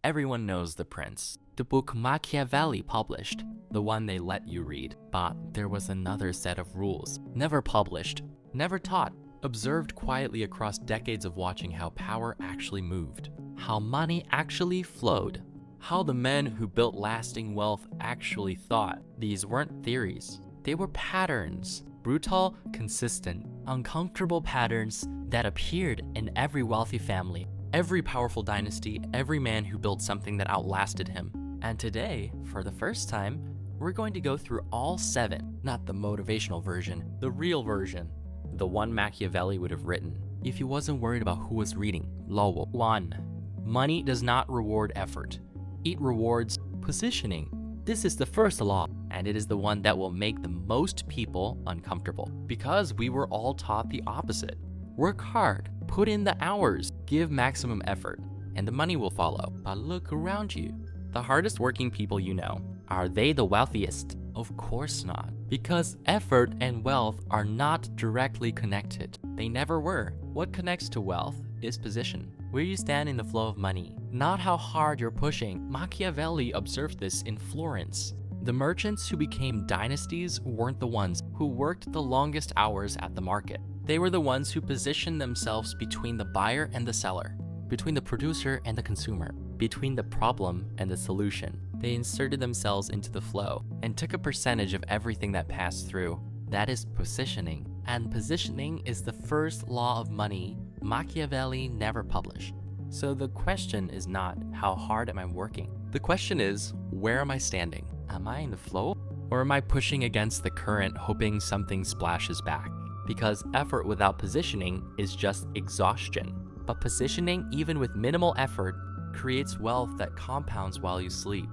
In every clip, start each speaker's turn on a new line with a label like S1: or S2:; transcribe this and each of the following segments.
S1: everyone knows the prince. The book Machiavelli published, the one they let you read. But there was another set of rules. Never published, never taught, observed quietly across decades of watching how power actually moved, how money actually flowed, how the men who built lasting wealth actually thought. These weren't theories. They were patterns. Brutal, consistent, uncomfortable patterns that appeared in every wealthy family, every powerful dynasty, every man who built something that outlasted him. And today, for the first time, we're going to go through all 7, not the motivational version, the real version, the one Machiavelli would have written if he wasn't worried about who was reading. Law 1. Money does not reward effort. It rewards positioning. This is the first law, and it is the one that will make the most people uncomfortable, because we were all taught the opposite. Work hard, put in the hours, give maximum effort, and the money will follow. But look around you. The hardest working people you know, are they the wealthiest? Of course not, because effort and wealth are not directly connected. They never were. What connects to wealth is position, where you stand in the flow of money, not how hard you're pushing. Machiavelli observed this in Florence. The merchants who became dynasties weren't the ones who worked the longest hours at the market. They were the ones who positioned themselves between the buyer and the seller, between the producer and the consumer, between the problem and the solution. They inserted themselves into the flow and took a percentage of everything that passed through. That is positioning. And positioning is the first law of money Machiavelli never published. So the question is not, how hard am I working? The question is, where am I standing? Am I in the flow? Or am I pushing against the current, hoping something splashes back? Because effort without positioning is just exhaustion. But positioning, even with minimal effort, creates wealth that compounds while you sleep.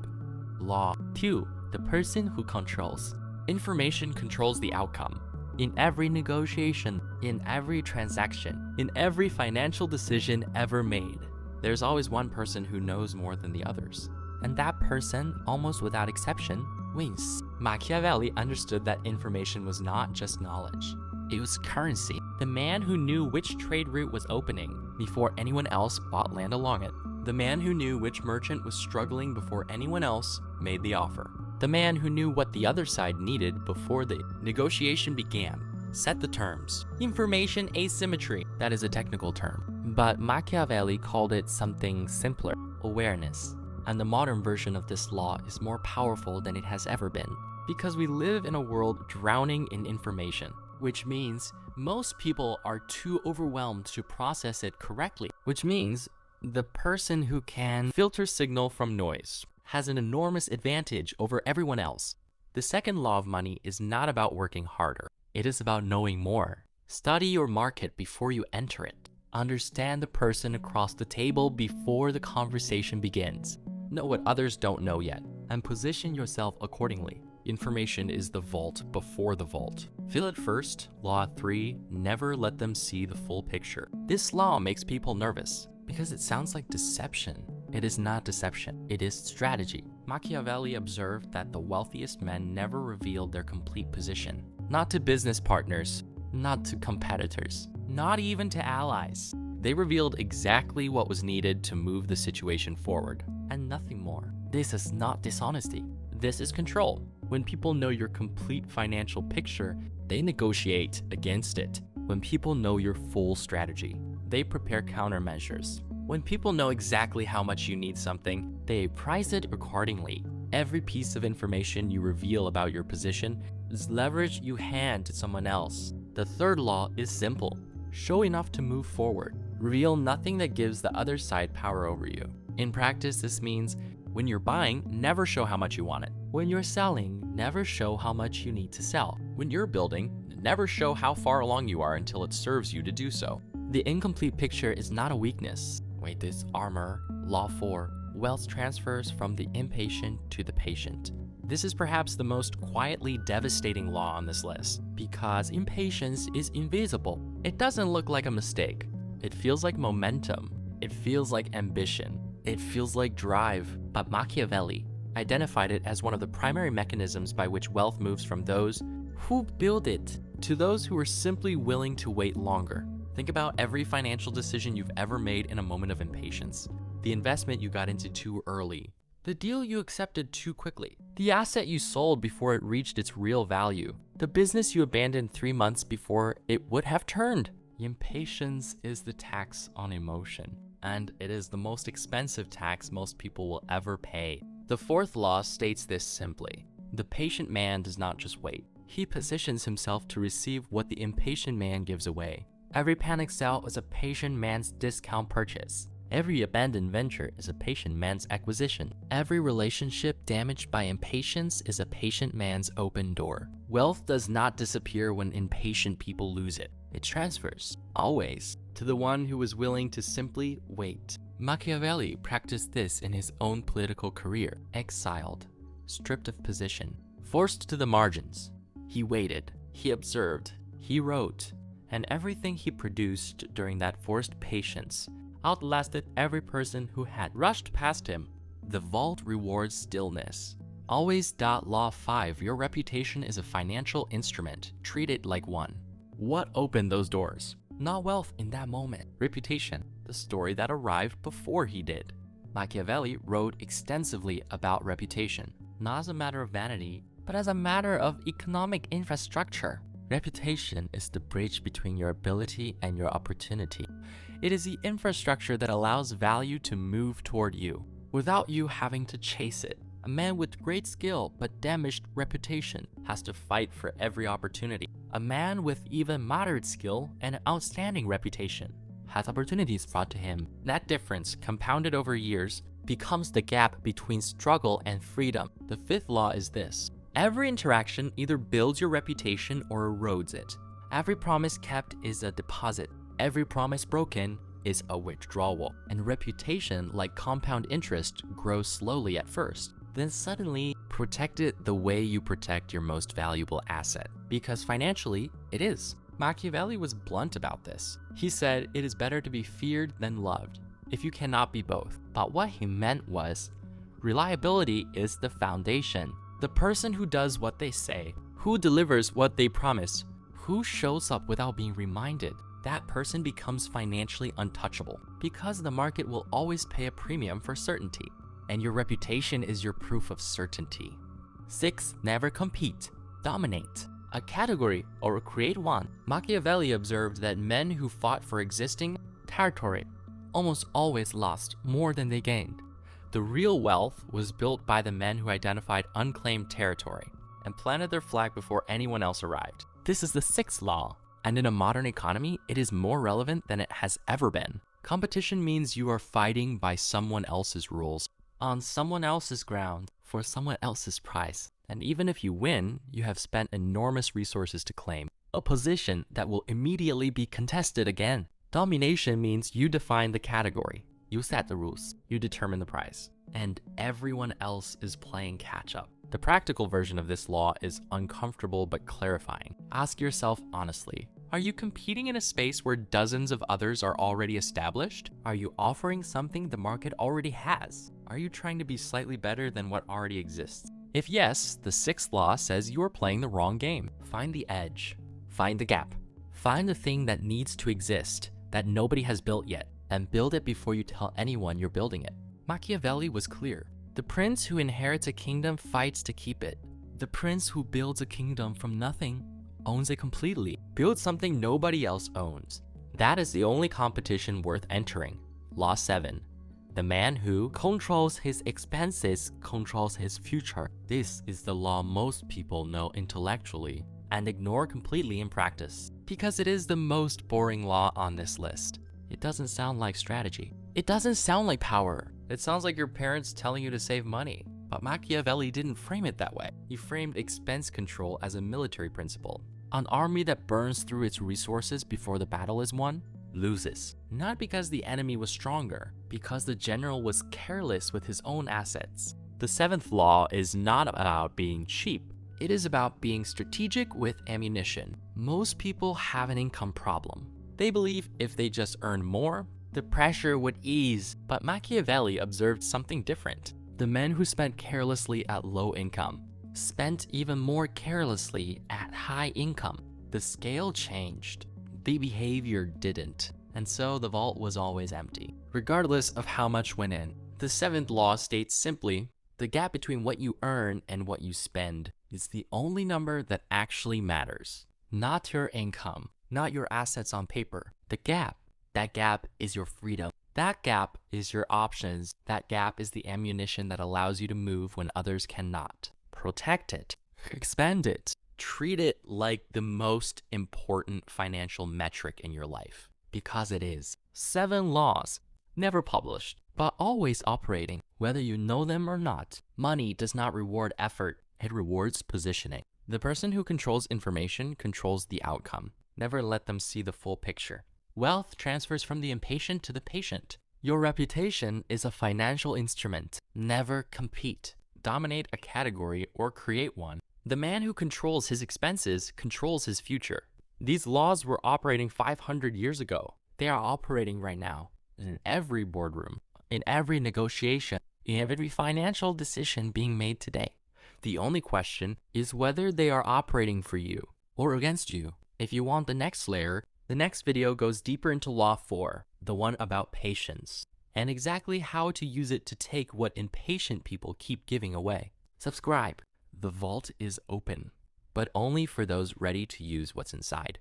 S1: Law 2. The person who controls. Information controls the outcome. In every negotiation, in every transaction, in every financial decision ever made, there's always one person who knows more than the others. And that person, almost without exception, wins. Machiavelli understood that information was not just knowledge. It was currency. The man who knew which trade route was opening before anyone else bought land along it. The man who knew which merchant was struggling before anyone else made the offer. The man who knew what the other side needed before the negotiation began set the terms. Information asymmetry, that is a technical term. But Machiavelli called it something simpler, awareness. And the modern version of this law is more powerful than it has ever been, because we live in a world drowning in information, which means most people are too overwhelmed to process it correctly, which means the person who can filter signal from noise has an enormous advantage over everyone else. The second law of money is not about working harder. It is about knowing more. Study your market before you enter it. Understand the person across the table before the conversation begins. Know what others don't know yet, and position yourself accordingly. Information is the vault before the vault. Feel it first. Law 3, never let them see the full picture. This law makes people nervous because it sounds like deception. It is not deception, it is strategy. Machiavelli observed that the wealthiest men never revealed their complete position. Not to business partners, not to competitors, not even to allies. They revealed exactly what was needed to move the situation forward, and nothing more. This is not dishonesty. This is control. When people know your complete financial picture, they negotiate against it. When people know your full strategy, they prepare countermeasures. When people know exactly how much you need something, they price it accordingly. Every piece of information you reveal about your position is leverage you hand to someone else. The third law is simple. Show enough to move forward. Reveal nothing that gives the other side power over you. In practice, this means when you're buying, never show how much you want it. When you're selling, never show how much you need to sell. When you're building, never show how far along you are until it serves you to do so. The incomplete picture is not a weakness. Wait, this armor. Law 4. Wealth transfers from the impatient to the patient. This is perhaps the most quietly devastating law on this list, because impatience is invisible. It doesn't look like a mistake. It feels like momentum. It feels like ambition. It feels like drive. But Machiavelli identified it as one of the primary mechanisms by which wealth moves from those who build it to those who are simply willing to wait longer. Think about every financial decision you've ever made in a moment of impatience. the investment you got into too early, the deal you accepted too quickly, the asset you sold before it reached its real value, the business you abandoned 3 months before it would have turned. Impatience is the tax on emotion, and it is the most expensive tax most people will ever pay. The fourth law states this simply: the patient man does not just wait. He positions himself to receive what the impatient man gives away. Every panic sale is a patient man's discount purchase. Every abandoned venture is a patient man's acquisition. Every relationship damaged by impatience is a patient man's open door. Wealth does not disappear when impatient people lose it. It transfers, always, to the one who is willing to simply wait. Machiavelli practiced this in his own political career. Exiled, stripped of position, forced to the margins. He waited, he observed, he wrote, and everything he produced during that forced patience outlasted every person who had rushed past him. The vault rewards stillness. Always. Law 5. Your reputation is a financial instrument. Treat it like one. What opened those doors? Not wealth in that moment. Reputation. The story that arrived before he did. Machiavelli wrote extensively about reputation, not as a matter of vanity, but as a matter of economic infrastructure. Reputation is the bridge between your ability and your opportunity. It is the infrastructure that allows value to move toward you, without you having to chase it. A man with great skill but damaged reputation has to fight for every opportunity. A man with even moderate skill and an outstanding reputation has opportunities brought to him. That difference, compounded over years, becomes the gap between struggle and freedom. The fifth law is this: every interaction either builds your reputation or erodes it. Every promise kept is a deposit. Every promise broken is a withdrawal. And reputation, like compound interest, grows slowly at first, then suddenly protect it the way you protect your most valuable asset. Because financially, it is. Machiavelli was blunt about this. He said, it is better to be feared than loved, if you cannot be both. But what he meant was, reliability is the foundation. The person who does what they say, who delivers what they promise, who shows up without being reminded, that person becomes financially untouchable, because the market will always pay a premium for certainty, and your reputation is your proof of certainty. 6. Never compete. Dominate a category or create one. Machiavelli observed that men who fought for existing territory almost always lost more than they gained. The real wealth was built by the men who identified unclaimed territory and planted their flag before anyone else arrived. This is the sixth law, and in a modern economy, it is more relevant than it has ever been. Competition means you are fighting by someone else's rules, on someone else's ground, for someone else's price. And even if you win, you have spent enormous resources to claim a position that will immediately be contested again. Domination means you define the category, you set the rules, you determine the price, and everyone else is playing catch up. The practical version of this law is uncomfortable but clarifying. Ask yourself honestly, are you competing in a space where dozens of others are already established? Are you offering something the market already has? Are you trying to be slightly better than what already exists? If yes, the sixth law says you are playing the wrong game. Find the edge. Find the gap. Find the thing that needs to exist that nobody has built yet, and build it before you tell anyone you're building it. Machiavelli was clear. The prince who inherits a kingdom fights to keep it. The prince who builds a kingdom from nothing owns it completely. Build something nobody else owns. That is the only competition worth entering. Law 7. The man who controls his expenses controls his future. This is the law most people know intellectually and ignore completely in practice, because it is the most boring law on this list. It doesn't sound like strategy. It doesn't sound like power. It sounds like your parents telling you to save money. But Machiavelli didn't frame it that way. He framed expense control as a military principle. An army that burns through its resources before the battle is won loses. Not because the enemy was stronger, because the general was careless with his own assets. The seventh law is not about being cheap. It is about being strategic with ammunition. Most people have an income problem. They believe if they just earn more, the pressure would ease. But Machiavelli observed something different. The men who spent carelessly at low income spent even more carelessly at high income. The scale changed. The behavior didn't. and so the vault was always empty, regardless of how much went in. The seventh law states simply, the gap between what you earn and what you spend is the only number that actually matters. Not your income, not your assets on paper. The gap. That gap is your freedom. That gap is your options. That gap is the ammunition that allows you to move when others cannot. Protect it. Expand it. Treat it like the most important financial metric in your life, because it is. 7 laws, never published, but always operating, whether you know them or not. Money does not reward effort, it rewards positioning. The person who controls information controls the outcome. Never let them see the full picture. Wealth transfers from the impatient to the patient. Your reputation is a financial instrument. Never compete. Dominate a category or create one. The man who controls his expenses controls his future. These laws were operating 500 years ago. They are operating right now in every boardroom, in every negotiation, in every financial decision being made today. The only question is whether they are operating for you or against you. If you want the next layer, the next video goes deeper into Law 4, the one about patience, and exactly how to use it to take what impatient people keep giving away. Subscribe. The vault is open, but only for those ready to use what's inside.